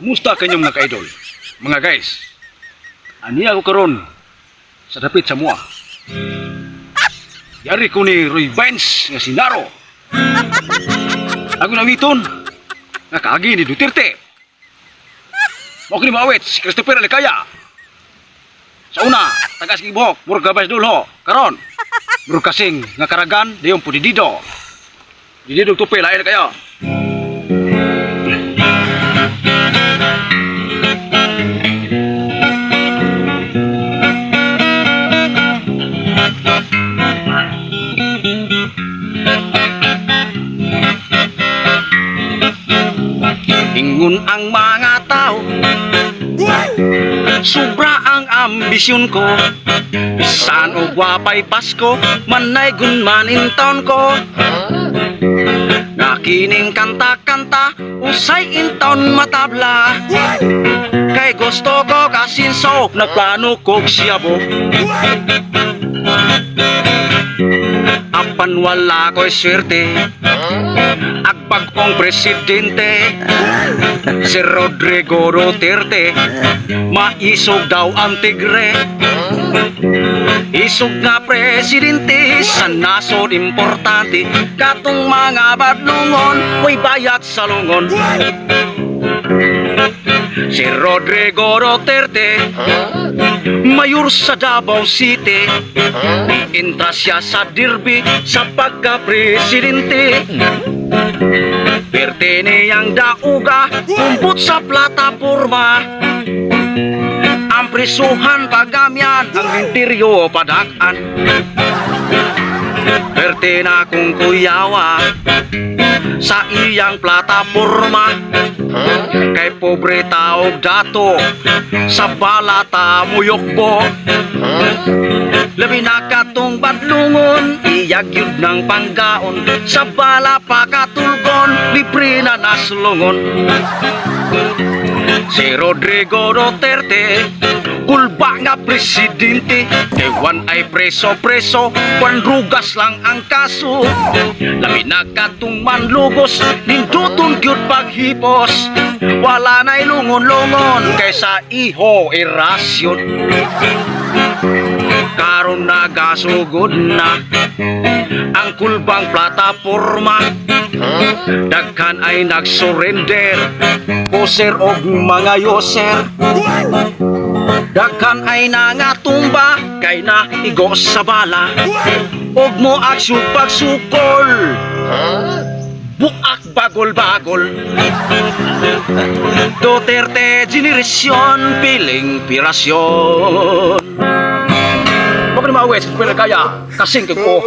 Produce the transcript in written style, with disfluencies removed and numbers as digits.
Kumusta kanyong mga ka-idol? Mga guys, ani ako karon sa dapit sa mua. Yari ko ni Roy Vines nga sinaro. Ako namiton nga kaagi ni Duterte. Mo kini maawit si Christopher Alicaya. Sa una, tagas kibok, murag gabas dulho. Karon, murag kasing nga karagan dayon po didido. Didido tupi lain kayo. Ingon ang mga tao, sobra ang ambisyon ko. Bisan og wapay Pasko, manay gunmanin taon ko. Nakining kanta-kanta, usay intaon matabla. Kay gusto ko kasinso, nagplano kog siyabo. Apan wala ko'y swerte, agbag kong presidente. Si Rodrigo Duterte, maisog daw ang tigre. Isog nga presidente sa nasod importante. Katong mga badlungon, may bayat sa lungon. Si Rodrigo Duterte, mayor sa Davao City. Intra siya sa derby sa pagka-presidente. Perte niyang dauga, kumput sa plataporma. Ang prisuhan pagamyan, ang interior padakan. Perte na kong kuyawa sa iyang plataporma. Kay pobre taog dato sa balata muyokbo. Labi na katong badlungon, iyag yun ng panggaon. Sa bala pa katulgon, libre na naslungon. Si Rodrigo Duterte, kulba nga presidente. Ewan ay preso-preso, panrugas lang ang kaso. Labi na katong manlugos, ninduton gyud paghipos. Wala na'y lungon-lungon, kaysa iho irasyon. Karon nagasugod na ang kulbang plataporma. Daghan ay nagsurrender, poser og mga yoser. Daghan ay nangatumba, kay naigo sa bala. Og mo agsug pagsukol, buak bagol-bagol. Duterte generasyon, piling pirasyon. Bakit ni maawit sa Alicaya? Kasing kag ko. Oh.